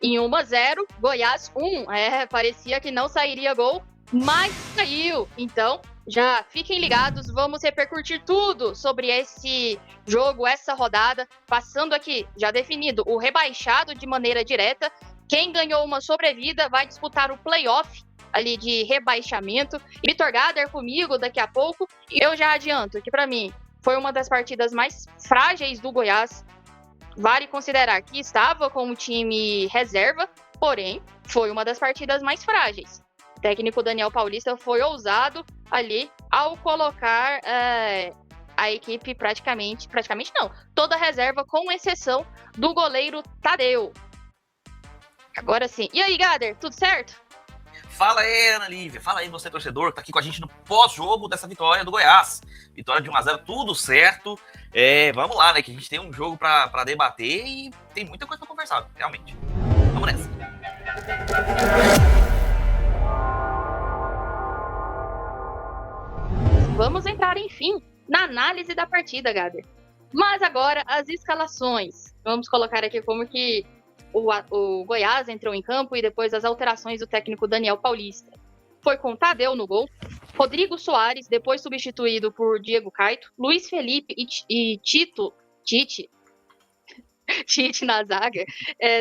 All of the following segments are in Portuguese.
Em 1-0, Goiás 1. Parecia que não sairia gol, mas saiu. Então, já fiquem ligados, vamos repercutir tudo sobre esse jogo, essa rodada. Passando aqui, já definido, o rebaixado de maneira direta. Quem ganhou uma sobrevida vai disputar o playoff ali de rebaixamento. Vitor Gader comigo daqui a pouco. E eu já adianto que, para mim, foi uma das partidas mais frágeis do Goiás. Vale considerar que estava com o time reserva, porém, foi uma das partidas mais frágeis. O técnico Daniel Paulista foi ousado ali ao colocar a equipe praticamente não, toda a reserva, com exceção do goleiro Tadeu. Agora sim. E aí, Gader, tudo certo? Fala aí, Ana Lívia. Fala aí, você torcedor, que tá aqui com a gente no pós-jogo dessa vitória do Goiás. Vitória de 1-0, tudo certo. Vamos lá, né? Que a gente tem um jogo pra debater e tem muita coisa pra conversar, realmente. Vamos nessa. Vamos entrar, enfim, na análise da partida, Gader. Mas agora, as escalações. Vamos colocar aqui como que o Goiás entrou em campo e depois as alterações do técnico Daniel Paulista. Foi com Tadeu no gol, Rodrigo Soares, depois substituído por Diego Caito, Luiz Felipe e Tite na zaga,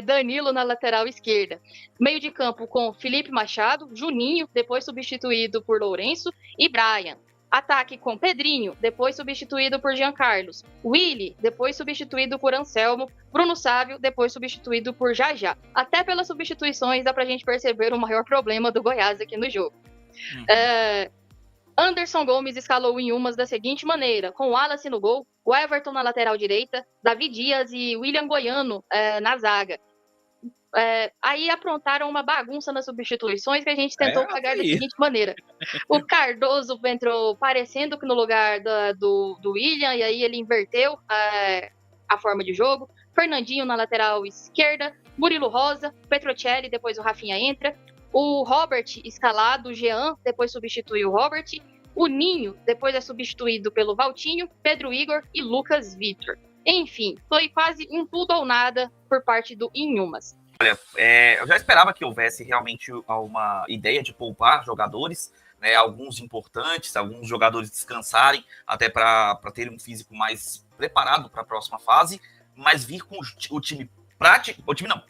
Danilo na lateral esquerda. Meio de campo com Felipe Machado, Juninho, depois substituído por Lourenço, e Brian. Ataque com Pedrinho, depois substituído por Jean Carlos. Willy, depois substituído por Anselmo. Bruno Sávio, depois substituído por Jajá. Até pelas substituições dá pra gente perceber o maior problema do Goiás aqui no jogo. Anderson Gomes escalou em umas da seguinte maneira, com o Wallace no gol, o Everton na lateral direita, Davi Dias e William Goiano na zaga. Aí aprontaram uma bagunça nas substituições que a gente tentou pagar da seguinte maneira. O Cardoso entrou parecendo que no lugar do William, e aí ele inverteu a forma de jogo. Fernandinho na lateral esquerda, Murilo Rosa, Petrocelli, depois o Rafinha entra. O Robert escalado, o Jean, depois substituiu o Robert. O Ninho, depois é substituído pelo Valtinho, Pedro Igor e Lucas Vitor. Enfim, foi quase um tudo ou nada por parte do Inhumas. Olha, eu já esperava que houvesse realmente uma ideia de poupar jogadores, né, alguns importantes, alguns jogadores descansarem, até para terem um físico mais preparado para a próxima fase, mas vir com o time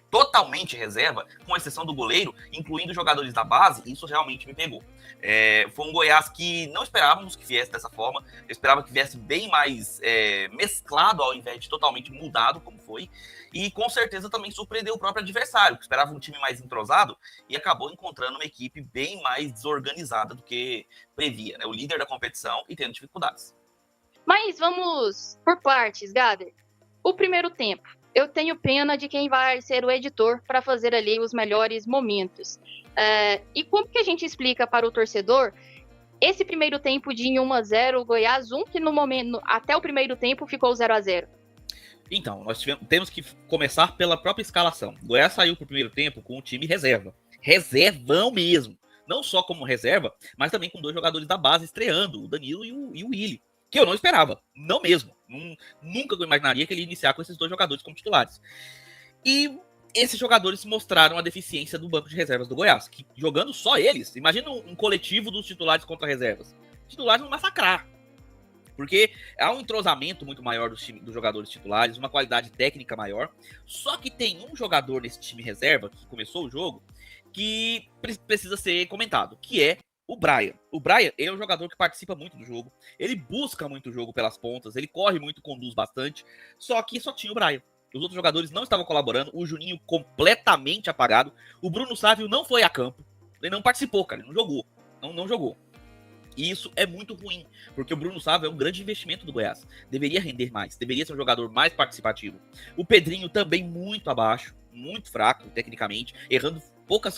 totalmente reserva, com exceção do goleiro, incluindo jogadores da base, isso realmente me pegou. Foi um Goiás que não esperávamos que viesse dessa forma, eu esperava que viesse bem mais mesclado ao invés de totalmente mudado, como foi, e com certeza também surpreendeu o próprio adversário, que esperava um time mais entrosado e acabou encontrando uma equipe bem mais desorganizada do que previa, né? O líder da competição e tendo dificuldades. Mas vamos por partes, Gader. O primeiro tempo. Eu tenho pena de quem vai ser o editor para fazer ali os melhores momentos. E como que a gente explica para o torcedor esse primeiro tempo de 1-0, Goiás 1, que no momento, até o primeiro tempo ficou 0-0? Então, nós temos que começar pela própria escalação. O Goiás saiu para o primeiro tempo com o time reserva. Reservão mesmo. Não só como reserva, mas também com 2 jogadores da base estreando, o Danilo e o Willy. Que eu não esperava, não mesmo. Nunca eu imaginaria que ele ia iniciar com esses 2 jogadores como titulares. E esses jogadores mostraram a deficiência do banco de reservas do Goiás, que jogando só eles, imagina um coletivo dos titulares contra reservas. Os titulares vão massacrar. Porque há um entrosamento muito maior dos jogadores titulares, uma qualidade técnica maior. Só que tem um jogador nesse time reserva, que começou o jogo, que precisa ser comentado, que é o Brian. O Brian, ele é um jogador que participa muito do jogo, ele busca muito o jogo pelas pontas, ele corre muito, conduz bastante, só que só tinha o Brian. Os outros jogadores não estavam colaborando, o Juninho completamente apagado, o Bruno Sávio não foi a campo, ele não participou, cara, ele não jogou, não jogou. E isso é muito ruim, porque o Bruno Sávio é um grande investimento do Goiás, deveria render mais, deveria ser um jogador mais participativo. O Pedrinho também muito abaixo, muito fraco tecnicamente, errando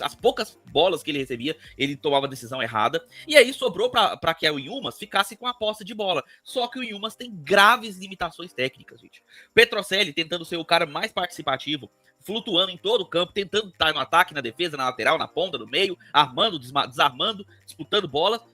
as poucas bolas que ele recebia, ele tomava a decisão errada, e aí sobrou para que o Inhumas ficasse com a posse de bola, só que o Inhumas tem graves limitações técnicas, gente. Petrocelli tentando ser o cara mais participativo, flutuando em todo o campo, tentando estar no ataque, na defesa, na lateral, na ponta, no meio, armando, desarmando, disputando bola,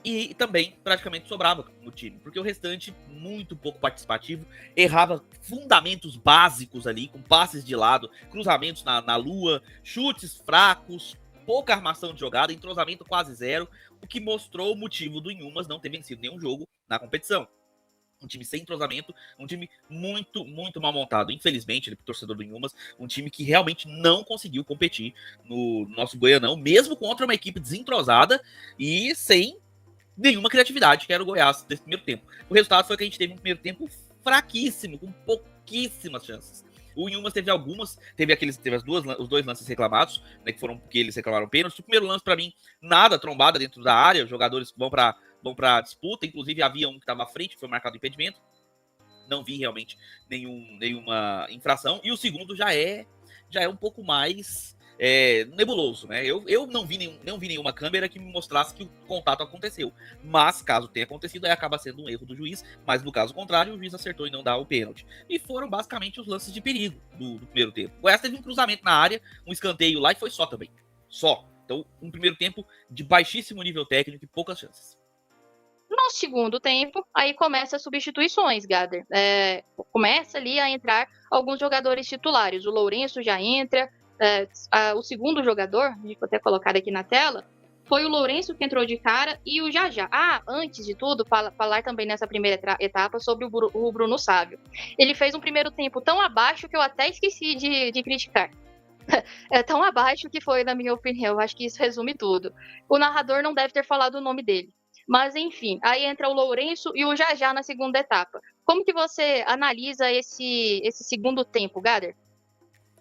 E também praticamente sobrava no time, porque o restante, muito pouco participativo, errava fundamentos básicos ali, com passes de lado, cruzamentos na lua, chutes fracos, pouca armação de jogada, entrosamento quase zero, o que mostrou o motivo do Inhumas não ter vencido nenhum jogo na competição. Um time sem entrosamento, um time muito, muito mal montado. Infelizmente, ele, torcedor do Inhumas, um time que realmente não conseguiu competir no nosso Goianão, mesmo contra uma equipe desentrosada e sem nenhuma criatividade, que era o Goiás nesse primeiro tempo. O resultado foi que a gente teve um primeiro tempo fraquíssimo, com pouquíssimas chances. O Inhumas teve os dois lances reclamados, né, que eles reclamaram pênalti. O primeiro lance, para mim, nada, trombada dentro da área, os jogadores vão para disputa, inclusive havia um que estava à frente, que foi marcado impedimento. Não vi realmente nenhuma infração. E o segundo já é um pouco mais nebuloso, né? Eu não vi nenhuma câmera que me mostrasse que o contato aconteceu. Mas, caso tenha acontecido, aí acaba sendo um erro do juiz. Mas, no caso contrário, o juiz acertou em não dar o pênalti. E foram, basicamente, os lances de perigo do primeiro tempo. O Goiás teve um cruzamento na área, um escanteio lá e foi só também. Só. Então, um primeiro tempo de baixíssimo nível técnico e poucas chances. No segundo tempo, aí começa as substituições, Gader. Começa ali a entrar alguns jogadores titulares. O Lourenço já entra. O segundo jogador, a gente pode até colocar aqui na tela, foi o Lourenço que entrou de cara e o Jajá. Antes de tudo, falar também nessa primeira etapa sobre o Bruno Sávio. Ele fez um primeiro tempo tão abaixo que eu até esqueci de criticar. É tão abaixo que foi, na minha opinião. Acho que isso resume tudo. O narrador não deve ter falado o nome dele. Mas, enfim, aí entra o Lourenço e o Jajá na segunda etapa. Como que você analisa esse segundo tempo, Gader?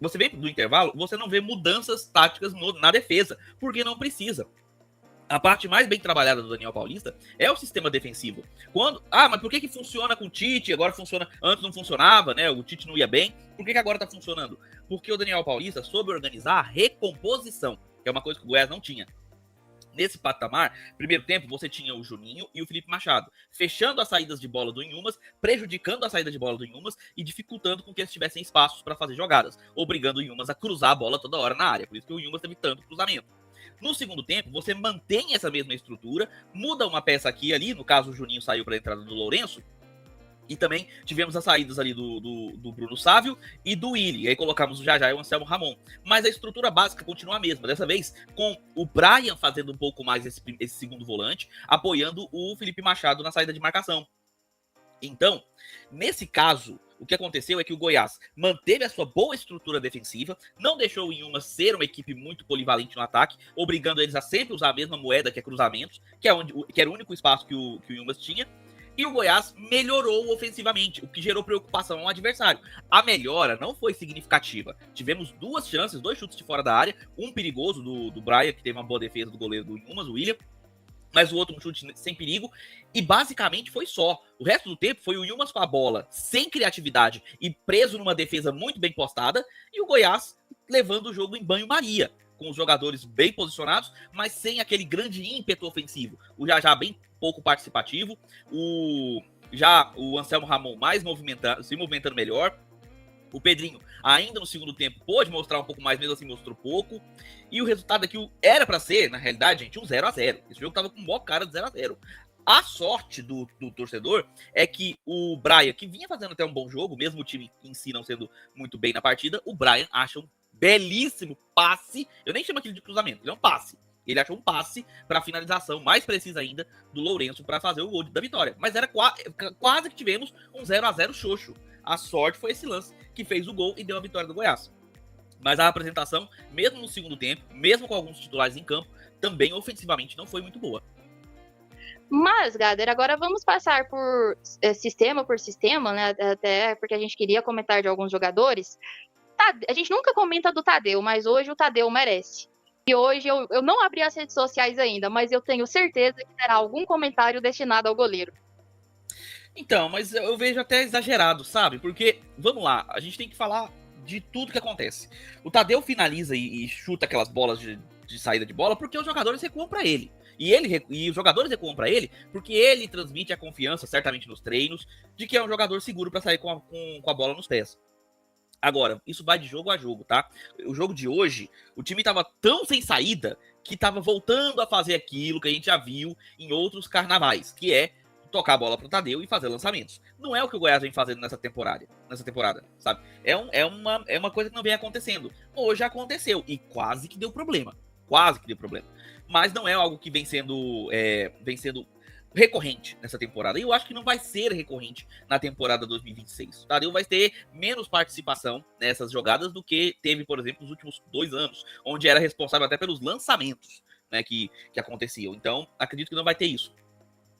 Você vem do intervalo, você não vê mudanças táticas na defesa, porque não precisa. A parte mais bem trabalhada do Daniel Paulista é o sistema defensivo. Mas por que funciona com o Tite? Agora funciona. Antes não funcionava, né? O Tite não ia bem. Por que agora tá funcionando? Porque o Daniel Paulista soube organizar a recomposição, que é uma coisa que o Goiás não tinha. Nesse patamar, primeiro tempo, você tinha o Juninho e o Felipe Machado, fechando as saídas de bola do Inhumas, prejudicando a saída de bola do Inhumas e dificultando com que eles tivessem espaços para fazer jogadas, obrigando o Inhumas a cruzar a bola toda hora na área. Por isso que o Inhumas teve tanto cruzamento. No segundo tempo, você mantém essa mesma estrutura, muda uma peça aqui e ali, no caso o Juninho saiu para a entrada do Lourenço, e também tivemos as saídas ali do Bruno Sávio e do Willi. Aí colocamos o Jajá e o Anselmo Ramon. Mas a estrutura básica continua a mesma. Dessa vez, com o Brian fazendo um pouco mais esse segundo volante, apoiando o Felipe Machado na saída de marcação. Então, nesse caso, o que aconteceu é que o Goiás manteve a sua boa estrutura defensiva, não deixou o Inhumas ser uma equipe muito polivalente no ataque, obrigando eles a sempre usar a mesma moeda, que é cruzamentos, que era o único espaço que o Inhumas tinha. E o Goiás melhorou ofensivamente, o que gerou preocupação ao adversário. A melhora não foi significativa. Tivemos duas chances, 2 chutes de fora da área, um perigoso do Brian, que teve uma boa defesa do goleiro do Inhumas, o William, mas o outro um chute sem perigo, e basicamente foi só. O resto do tempo foi o Inhumas com a bola, sem criatividade e preso numa defesa muito bem postada, e o Goiás levando o jogo em banho-maria, com os jogadores bem posicionados, mas sem aquele grande ímpeto ofensivo. O Jajá bem pouco participativo, o Anselmo Ramon se movimentando melhor, o Pedrinho ainda no segundo tempo pôde mostrar um pouco mais, mesmo assim mostrou pouco, e o resultado aqui era para ser, na realidade, gente, um 0-0. Esse jogo tava com maior cara de 0-0. A sorte do torcedor é que o Brian, que vinha fazendo até um bom jogo, mesmo o time em si não sendo muito bem na partida, o Brian acha um belíssimo passe, eu nem chamo aquilo de cruzamento, ele é um passe. Ele achou um passe para finalização, mais precisa ainda, do Lourenço para fazer o gol da vitória. Mas era quase que tivemos um 0-0 xoxo. A sorte foi esse lance que fez o gol e deu a vitória do Goiás. Mas a apresentação, mesmo no segundo tempo, mesmo com alguns titulares em campo, também ofensivamente não foi muito boa. Mas, Gader, agora vamos passar por sistema, né? Até porque a gente queria comentar de alguns jogadores. A gente nunca comenta do Tadeu, mas hoje o Tadeu merece. E hoje eu não abri as redes sociais ainda, mas eu tenho certeza que terá algum comentário destinado ao goleiro. Então, mas eu vejo até exagerado, sabe? Porque, vamos lá, a gente tem que falar de tudo que acontece. O Tadeu finaliza e chuta aquelas bolas de saída de bola porque os jogadores recuam para ele. E os jogadores recuam para ele porque ele transmite a confiança, certamente nos treinos, de que é um jogador seguro para sair com a bola nos pés. Agora, isso vai de jogo a jogo, tá? O jogo de hoje, o time tava tão sem saída que estava voltando a fazer aquilo que a gente já viu em outros carnavais, que é tocar a bola pro Tadeu e fazer lançamentos. Não é o que o Goiás vem fazendo nessa temporada, sabe? É uma coisa que não vem acontecendo. Hoje aconteceu e quase que deu problema. Mas não é algo que vem sendo recorrente nessa temporada. E eu acho que não vai ser recorrente na temporada 2026. O Tadeu vai ter menos participação nessas jogadas do que teve, por exemplo, nos últimos 2 anos, onde era responsável até pelos lançamentos, né, que aconteciam. Então, acredito que não vai ter isso.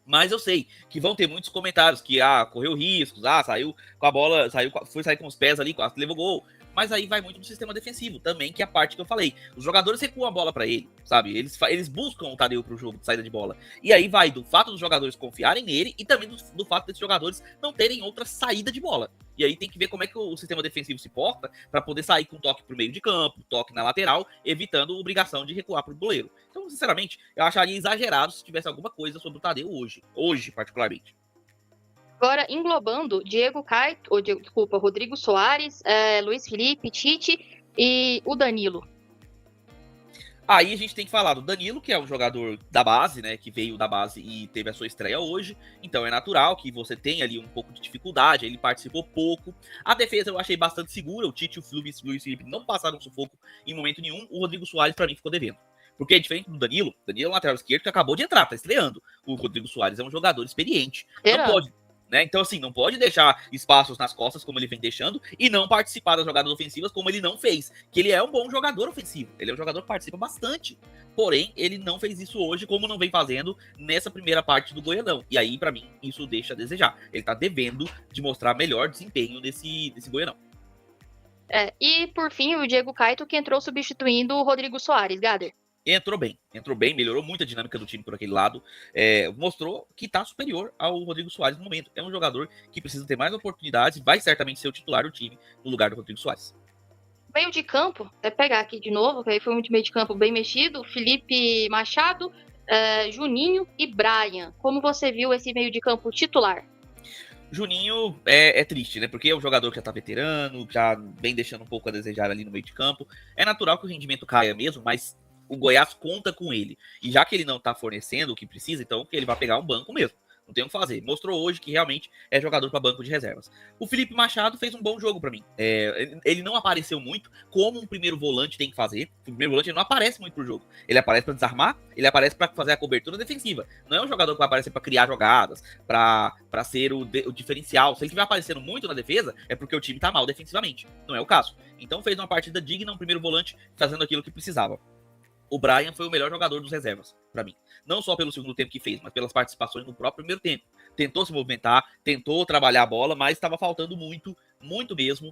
Mas eu sei que vão ter muitos comentários que, correu riscos, saiu com a bola, foi sair com os pés ali, quase levou gol. Mas aí vai muito do sistema defensivo também, que é a parte que eu falei. Os jogadores recuam a bola pra ele, sabe? Eles buscam o Tadeu pro jogo de saída de bola. E aí vai do fato dos jogadores confiarem nele e também do fato desses jogadores não terem outra saída de bola. E aí tem que ver como é que o sistema defensivo se porta para poder sair com toque pro meio de campo, toque na lateral, evitando a obrigação de recuar pro goleiro. Então, sinceramente, eu acharia exagerado se tivesse alguma coisa sobre o Tadeu hoje particularmente. Agora, englobando Rodrigo Soares, Luiz Felipe, Tite e o Danilo. Aí a gente tem que falar do Danilo, que é um jogador da base, né, que veio da base e teve a sua estreia hoje. Então é natural que você tenha ali um pouco de dificuldade, ele participou pouco. A defesa eu achei bastante segura, o Tite e o Luiz Felipe não passaram sufoco em momento nenhum. O Rodrigo Soares, para mim, ficou devendo. Porque é diferente do Danilo é um lateral esquerdo que acabou de entrar, tá estreando. O Rodrigo Soares é um jogador experiente. Não pode... Né? Então, assim, não pode deixar espaços nas costas como ele vem deixando e não participar das jogadas ofensivas como ele não fez. Que ele é um bom jogador ofensivo. Ele é um jogador que participa bastante. Porém, ele não fez isso hoje como não vem fazendo nessa primeira parte do Goianão. E aí, pra mim, isso deixa a desejar. Ele tá devendo de mostrar melhor desempenho nesse Goianão. E, por fim, o Diego Caetto, que entrou substituindo o Rodrigo Soares, Gader. Entrou bem, melhorou muito a dinâmica do time por aquele lado, mostrou que tá superior ao Rodrigo Soares no momento. É um jogador que precisa ter mais oportunidades e vai certamente ser o titular do time no lugar do Rodrigo Soares. Meio de campo, até pegar aqui de novo, que aí foi um meio de campo bem mexido, Felipe Machado, Juninho e Brian. Como você viu esse meio de campo titular? Juninho é triste, né? Porque é um jogador que já tá veterano, já vem deixando um pouco a desejar ali no meio de campo. É natural que o rendimento caia mesmo, mas o Goiás conta com ele. E já que ele não tá fornecendo o que precisa, então ele vai pegar um banco mesmo. Não tem o que fazer. Mostrou hoje que realmente é jogador para banco de reservas. O Felipe Machado fez um bom jogo para mim. Ele não apareceu muito, como um primeiro volante tem que fazer. O primeiro volante não aparece muito pro jogo. Ele aparece para desarmar, ele aparece para fazer a cobertura defensiva. Não é um jogador que vai aparecer para criar jogadas, para ser o diferencial. Se ele estiver aparecendo muito na defesa, é porque o time tá mal defensivamente. Não é o caso. Então fez uma partida digna, um primeiro volante fazendo aquilo que precisava. O Brian foi o melhor jogador dos reservas, para mim. Não só pelo segundo tempo que fez, mas pelas participações no próprio primeiro tempo. Tentou se movimentar, tentou trabalhar a bola, mas estava faltando muito mesmo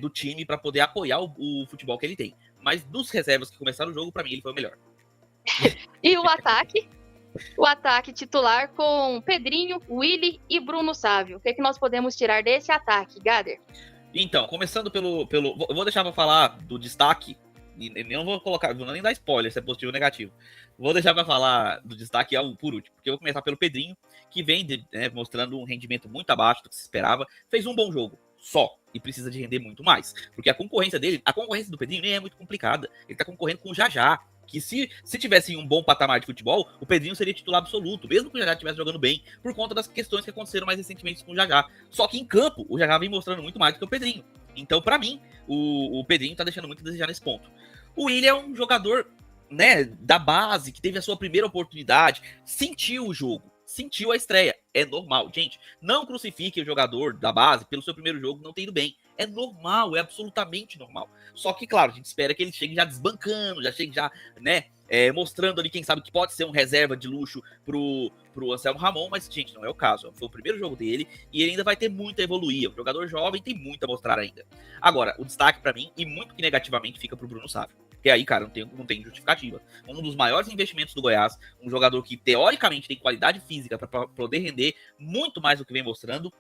do time para poder apoiar o futebol que ele tem. Mas dos reservas que começaram o jogo, para mim, ele foi o melhor. E o ataque? O ataque titular com Pedrinho, Willy e Bruno Sávio. O que nós podemos tirar desse ataque, Gader? Então, começando pelo... Eu vou deixar para falar do destaque. Eu não vou colocar, vou nem dar spoiler se é positivo ou negativo. Vou deixar para falar do destaque por último, porque eu vou começar pelo Pedrinho, que vem mostrando um rendimento muito abaixo do que se esperava. Fez um bom jogo só e precisa de render muito mais, porque a concorrência do Pedrinho nem é muito complicada. Ele tá concorrendo com o Jajá, que se tivesse um bom patamar de futebol, o Pedrinho seria titular absoluto, mesmo que o Jajá estivesse jogando bem, por conta das questões que aconteceram mais recentemente com o Jajá. Só que em campo, o Jajá vem mostrando muito mais do que o Pedrinho. Então, para mim, o Pedrinho tá deixando muito a desejar nesse ponto. O Willian é um jogador, né, da base, que teve a sua primeira oportunidade, sentiu o jogo, sentiu a estreia. É normal, gente. Não crucifique o jogador da base pelo seu primeiro jogo não ter ido bem. É normal, é absolutamente normal. Só que, claro, a gente espera que ele chegue já desbancando, já chegue já, né, mostrando ali, quem sabe, que pode ser um reserva de luxo pro Anselmo Ramon, mas, gente, não é o caso. Foi o primeiro jogo dele e ele ainda vai ter muito a evoluir. O jogador jovem tem muito a mostrar ainda. Agora, o destaque para mim, e muito que negativamente, fica pro Bruno Sávio. Porque aí, cara, não tem justificativa. Um dos maiores investimentos do Goiás, um jogador que, teoricamente, tem qualidade física para poder render muito mais do que vem mostrando,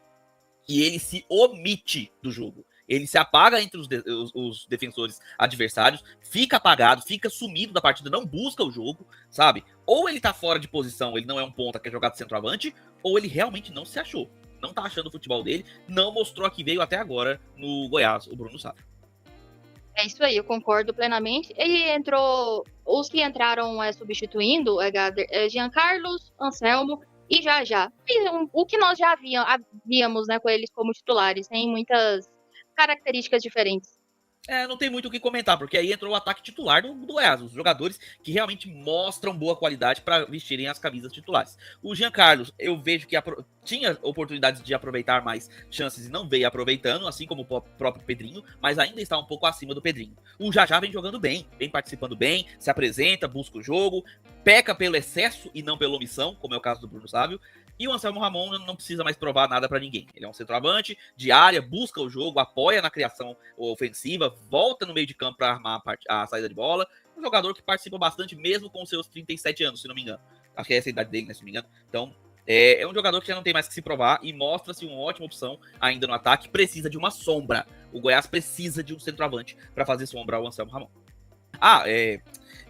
e ele se omite do jogo. Ele se apaga entre os defensores adversários, fica apagado, fica sumido da partida, não busca o jogo, sabe? Ou ele tá fora de posição, ele não é um ponta, quer jogar de centroavante, ou ele realmente não se achou. Não tá achando o futebol dele, não mostrou a que veio até agora no Goiás, o Bruno Sávio. É isso aí, eu concordo plenamente. Ele entrou, os que entraram substituindo Gader, Jean Carlos, Anselmo e Já. E o que nós já víamos, né, com eles como titulares, tem muitas características diferentes. Não tem muito o que comentar, porque aí entrou o ataque titular do Goiás, os jogadores que realmente mostram boa qualidade para vestirem as camisas titulares. O Jean Carlos, eu vejo que tinha oportunidades de aproveitar mais chances e não veio aproveitando, assim como o próprio Pedrinho, mas ainda está um pouco acima do Pedrinho. O Já vem jogando bem, vem participando bem, se apresenta, busca o jogo, peca pelo excesso e não pela omissão, como é o caso do Bruno Sávio. E o Anselmo Ramon não precisa mais provar nada para ninguém. Ele é um centroavante de área, busca o jogo, apoia na criação ofensiva, volta no meio de campo para armar a saída de bola. Um jogador que participa bastante, mesmo com seus 37 anos, se não me engano. Acho que é essa a idade dele, né, se não me engano. Então, é um jogador que já não tem mais que se provar e mostra-se uma ótima opção ainda no ataque. Precisa de uma sombra. O Goiás precisa de um centroavante para fazer sombra ao Anselmo Ramon.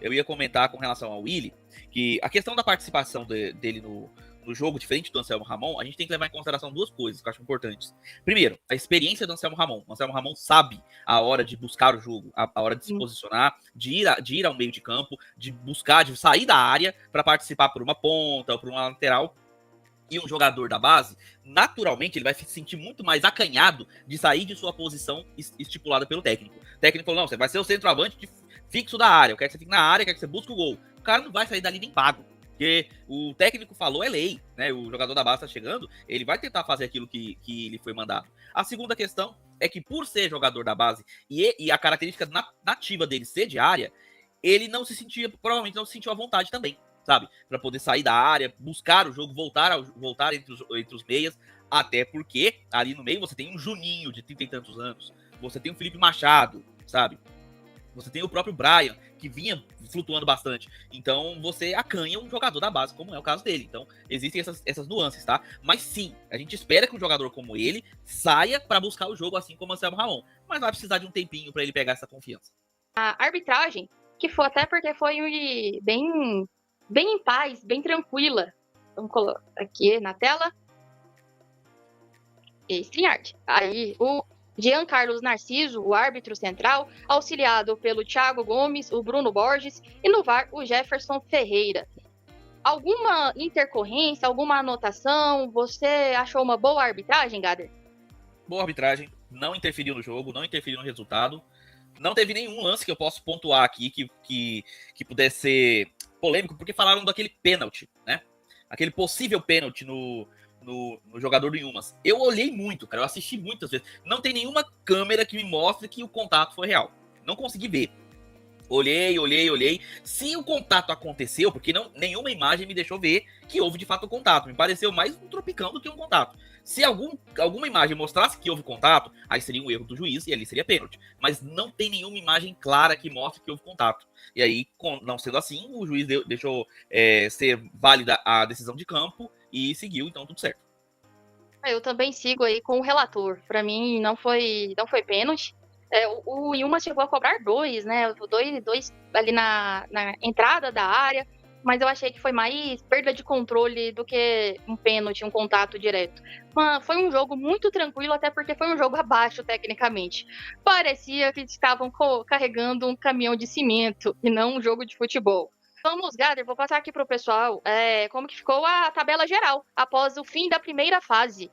Eu ia comentar com relação ao Willi, que a questão da participação dele no jogo, diferente do Anselmo Ramon, a gente tem que levar em consideração duas coisas que eu acho importantes. Primeiro, a experiência do Anselmo Ramon. O Anselmo Ramon sabe a hora de buscar o jogo, a hora de se posicionar, de ir ao meio de campo, de buscar, de sair da área para participar por uma ponta ou por uma lateral. E um jogador da base, naturalmente, ele vai se sentir muito mais acanhado de sair de sua posição estipulada pelo técnico. O técnico falou, não, você vai ser o centroavante fixo da área, eu quero que você fique na área, eu quero que você busque o gol. O cara não vai sair dali nem pago. Porque o técnico falou é lei, né? O jogador da base tá chegando, ele vai tentar fazer aquilo que lhe foi mandado. A segunda questão é que, por ser jogador da base e a característica nativa dele ser de área, ele provavelmente não se sentiu à vontade também, sabe? Para poder sair da área, buscar o jogo, voltar entre os meias, até porque ali no meio você tem um Juninho de 30 e tantos anos, você tem o Felipe Machado, sabe? Você tem o próprio Brian, que vinha flutuando bastante. Então, você acanha um jogador da base, como é o caso dele. Então, existem essas nuances, tá? Mas sim, a gente espera que um jogador como ele saia para buscar o jogo, assim como o Anselmo Ramon. Mas vai precisar de um tempinho para ele pegar essa confiança. A arbitragem, que foi até porque foi bem em paz, bem tranquila. Vamos colocar aqui na tela. StreamYard. Aí, o Jean Carlos Narciso, o árbitro central, auxiliado pelo Thiago Gomes, o Bruno Borges e no VAR o Jefferson Ferreira. Alguma intercorrência, alguma anotação? Você achou uma boa arbitragem, Gader? Boa arbitragem, não interferiu no jogo, não interferiu no resultado. Não teve nenhum lance que eu possa pontuar aqui que pudesse ser polêmico, porque falaram daquele pênalti, né? Aquele possível pênalti no jogador do Yumas. Eu olhei muito, cara, eu assisti muitas vezes. Não tem nenhuma câmera que me mostre que o contato foi real. Não consegui ver. Olhei. Se o contato aconteceu, porque nenhuma imagem me deixou ver que houve de fato o contato. Me pareceu mais um tropicão do que um contato. Se alguma imagem mostrasse que houve contato, aí seria um erro do juiz e ali seria pênalti. Mas não tem nenhuma imagem clara que mostre que houve contato. E aí, não sendo assim, o juiz deixou ser válida a decisão de campo e seguiu, então tudo certo. Eu também sigo aí com o relator. Para mim, não foi pênalti. O Yuma chegou a cobrar 2, né? 2 ali na entrada da área, mas eu achei que foi mais perda de controle do que um pênalti, um contato direto. Mas foi um jogo muito tranquilo, até porque foi um jogo abaixo tecnicamente. Parecia que estavam carregando um caminhão de cimento e não um jogo de futebol. Vamos, Gader, vou passar aqui para o pessoal como que ficou a tabela geral após o fim da primeira fase.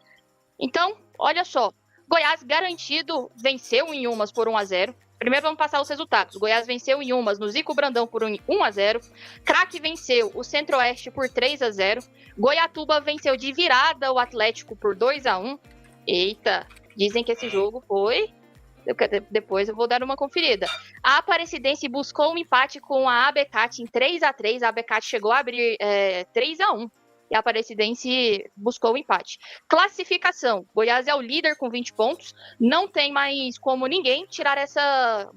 Então, olha só. Goiás garantido venceu o Inhumas por 1-0. Primeiro vamos passar os resultados. Goiás venceu o Inhumas no Zico Brandão por 1-0. Craque venceu o Centro-Oeste por 3-0. Goiatuba venceu de virada o Atlético por 2-1. Eita, dizem que esse jogo foi... Depois eu vou dar uma conferida. A Aparecidense buscou um empate com a ABCAT em 3-3. A ABCAT chegou a abrir 3-1. E a Aparecidense buscou o empate. Classificação. Goiás é o líder com 20 pontos. Não tem mais como ninguém tirar essa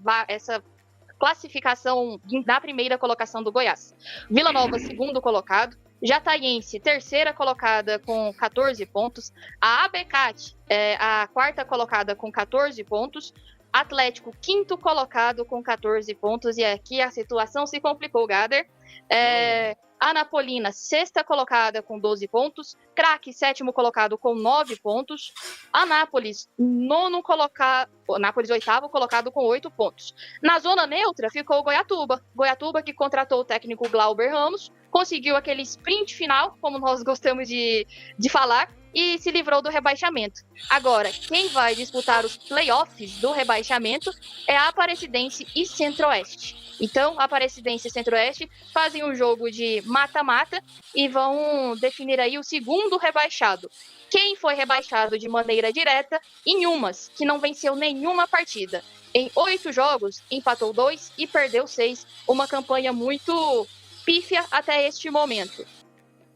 classificação na primeira colocação do Goiás. Vila Nova, segundo colocado. Jataiense, terceira colocada com 14 pontos. A ABCAT é a quarta colocada com 14 pontos. Atlético, quinto colocado com 14 pontos. E aqui a situação se complicou, Gader. Anapolina, sexta colocada com 12 pontos. Craque, sétimo colocado com 9 pontos. Anápolis, nono colocado. o Nápoles oitavo colocado com 8 pontos. Na zona neutra ficou o Goiatuba que contratou o técnico Glauber Ramos, conseguiu aquele sprint final, como nós gostamos de falar, e se livrou do rebaixamento. Agora, quem vai disputar os playoffs do rebaixamento é a Aparecidense e Centro-Oeste. Então, a Aparecidense e Centro-Oeste fazem um jogo de mata-mata e vão definir aí o segundo rebaixado. Quem foi rebaixado de maneira direta? Inhumas, que não venceu nenhuma partida. Em 8 jogos, empatou 2 e perdeu 6. Uma campanha muito pífia até este momento.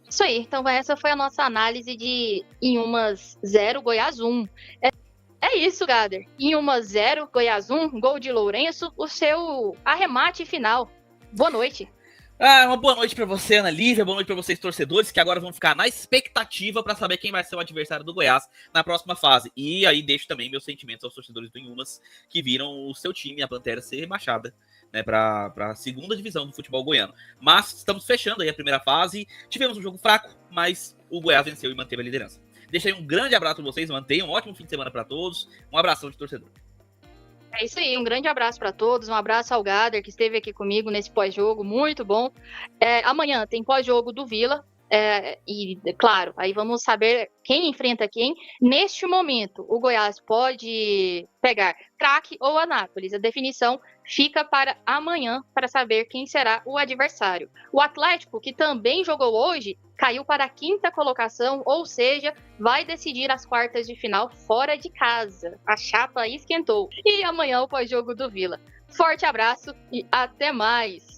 Isso aí, então essa foi a nossa análise de Inhumas 0, Goiás 1. É isso, Gader. Inhumas 0, Goiás 1, gol de Lourenço, o seu arremate final. Boa noite. Uma boa noite pra você, Ana Lívia, boa noite pra vocês, torcedores, que agora vão ficar na expectativa pra saber quem vai ser o adversário do Goiás na próxima fase. E aí deixo também meus sentimentos aos torcedores do Inhumas, que viram o seu time, a Pantera, ser rebaixada, né, para a segunda divisão do futebol goiano. Mas estamos fechando aí a primeira fase. Tivemos um jogo fraco, mas o Goiás venceu e manteve a liderança. Deixa aí um grande abraço para vocês, mantenham um ótimo fim de semana para todos. Um abração de torcedor. É isso aí, um grande abraço para todos, um abraço ao Gader, que esteve aqui comigo nesse pós-jogo, muito bom. Amanhã tem pós-jogo do Vila, e claro, aí vamos saber quem enfrenta quem. Neste momento, o Goiás pode pegar Craque ou Anápolis. A definição fica para amanhã, para saber quem será o adversário. O Atlético, que também jogou hoje, caiu para a 5ª colocação, ou seja, vai decidir as quartas de final fora de casa. A chapa esquentou. E amanhã o pós-jogo do Vila. Forte abraço e até mais!